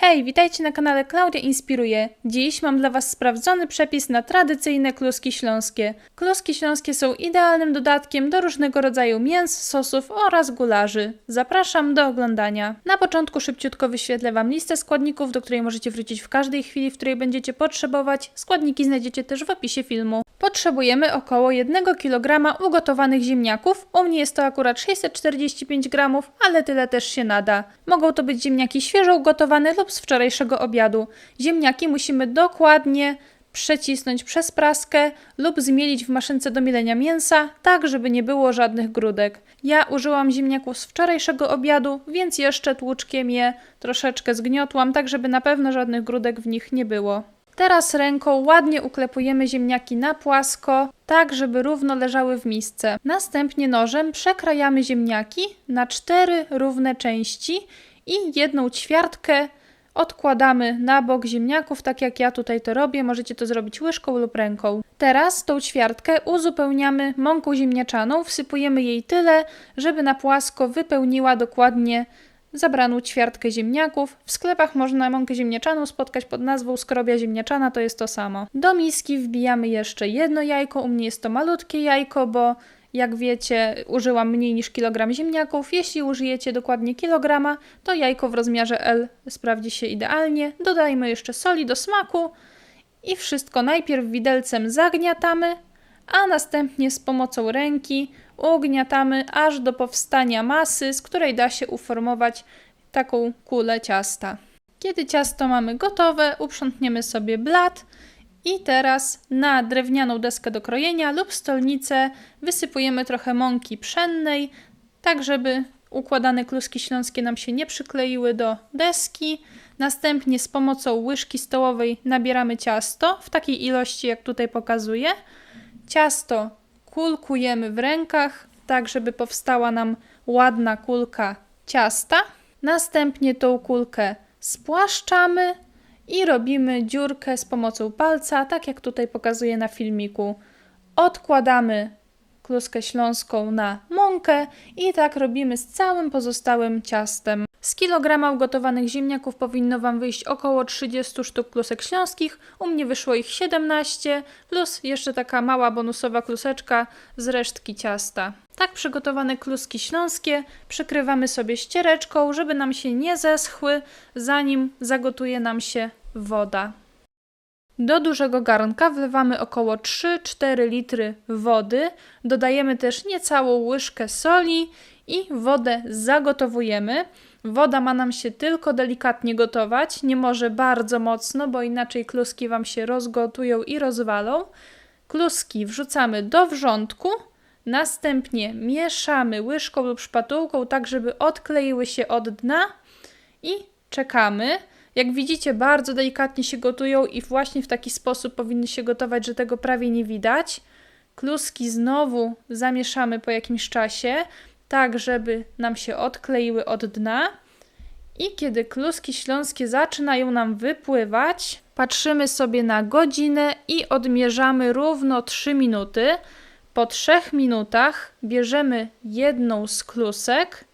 Hej, witajcie na kanale Klaudia Inspiruje. Dziś mam dla Was sprawdzony przepis na tradycyjne kluski śląskie. Kluski śląskie są idealnym dodatkiem do różnego rodzaju mięs, sosów oraz gularzy. Zapraszam do oglądania. Na początku szybciutko wyświetlę Wam listę składników, do której możecie wrócić w każdej chwili, w której będziecie potrzebować. Składniki znajdziecie też w opisie filmu. Potrzebujemy około 1 kg ugotowanych ziemniaków. U mnie jest to akurat 645 g, ale tyle też się nada. Mogą to być ziemniaki świeżo ugotowane lub z wczorajszego obiadu. Ziemniaki musimy dokładnie przecisnąć przez praskę lub zmielić w maszynce do mielenia mięsa, tak żeby nie było żadnych grudek. Ja użyłam ziemniaków z wczorajszego obiadu, więc jeszcze tłuczkiem je troszeczkę zgniotłam, tak żeby na pewno żadnych grudek w nich nie było. Teraz ręką ładnie uklepujemy ziemniaki na płasko, tak żeby równo leżały w misce. Następnie nożem przekrajamy ziemniaki na 4 równe części i 1 ćwiartkę odkładamy na bok ziemniaków, tak jak ja tutaj to robię. Możecie to zrobić łyżką lub ręką. Teraz tą ćwiartkę uzupełniamy mąką ziemniaczaną, wsypujemy jej tyle, żeby na płasko wypełniła dokładnie zabraną ćwiartkę ziemniaków. W sklepach można mąkę ziemniaczaną spotkać pod nazwą skrobia ziemniaczana, to jest to samo. Do miski wbijamy jeszcze 1 jajko, u mnie jest to malutkie jajko, bo jak wiecie użyłam mniej niż kilogram ziemniaków. Jeśli użyjecie dokładnie kilograma, to jajko w rozmiarze L sprawdzi się idealnie. Dodajmy jeszcze soli do smaku i wszystko najpierw widelcem zagniatamy, a następnie z pomocą ręki ugniatamy aż do powstania masy, z której da się uformować taką kulę ciasta. Kiedy ciasto mamy gotowe, uprzątniemy sobie blat i teraz na drewnianą deskę do krojenia lub stolnicę wysypujemy trochę mąki pszennej, tak żeby układane kluski śląskie nam się nie przykleiły do deski. Następnie z pomocą łyżki stołowej nabieramy ciasto w takiej ilości, jak tutaj pokazuję. Ciasto kulkujemy w rękach, tak żeby powstała nam ładna kulka ciasta. Następnie tą kulkę spłaszczamy i robimy dziurkę z pomocą palca, tak jak tutaj pokazuję na filmiku. Odkładamy kluskę śląską na mąkę i tak robimy z całym pozostałym ciastem. Z kilograma ugotowanych ziemniaków powinno Wam wyjść około 30 sztuk klusek śląskich. U mnie wyszło ich 17, plus jeszcze taka mała bonusowa kluseczka z resztki ciasta. Tak przygotowane kluski śląskie przykrywamy sobie ściereczką, żeby nam się nie zeschły, zanim zagotuje nam się woda. Do dużego garnka wlewamy około 3-4 litry wody, dodajemy też niecałą łyżkę soli i wodę zagotowujemy. Woda ma nam się tylko delikatnie gotować, nie może bardzo mocno, bo inaczej kluski Wam się rozgotują i rozwalą. Kluski wrzucamy do wrzątku, następnie mieszamy łyżką lub szpatułką, tak żeby odkleiły się od dna i czekamy. Jak widzicie, bardzo delikatnie się gotują i właśnie w taki sposób powinny się gotować, że tego prawie nie widać. Kluski znowu zamieszamy po jakimś czasie, tak żeby nam się odkleiły od dna. I kiedy kluski śląskie zaczynają nam wypływać, patrzymy sobie na godzinę i odmierzamy równo 3 minuty. Po 3 minutach bierzemy jedną z klusek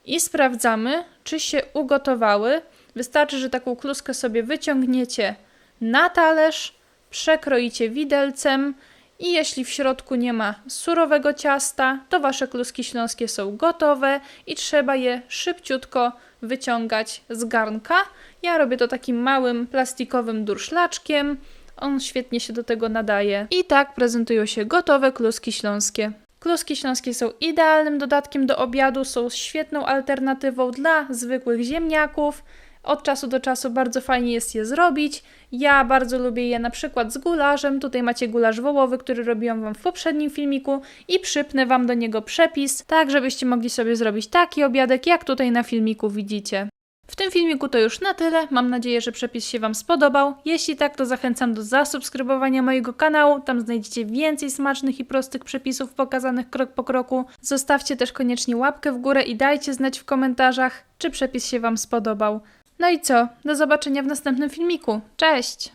i sprawdzamy, czy się ugotowały. Wystarczy, że taką kluskę sobie wyciągniecie na talerz, przekroicie widelcem i jeśli w środku nie ma surowego ciasta, to Wasze kluski śląskie są gotowe i trzeba je szybciutko wyciągać z garnka. Ja robię to takim małym plastikowym durszlaczkiem. On świetnie się do tego nadaje. I tak prezentują się gotowe kluski śląskie. Kluski śląskie są idealnym dodatkiem do obiadu, są świetną alternatywą dla zwykłych ziemniaków. Od czasu do czasu bardzo fajnie jest je zrobić. Ja bardzo lubię je na przykład z gularzem. Tutaj macie gulasz wołowy, który robiłam Wam w poprzednim filmiku i przypnę Wam do niego przepis, tak żebyście mogli sobie zrobić taki obiadek, jak tutaj na filmiku widzicie. W tym filmiku to już na tyle. Mam nadzieję, że przepis się Wam spodobał. Jeśli tak, to zachęcam do zasubskrybowania mojego kanału. Tam znajdziecie więcej smacznych i prostych przepisów pokazanych krok po kroku. Zostawcie też koniecznie łapkę w górę i dajcie znać w komentarzach, czy przepis się Wam spodobał. No i co? Do zobaczenia w następnym filmiku. Cześć!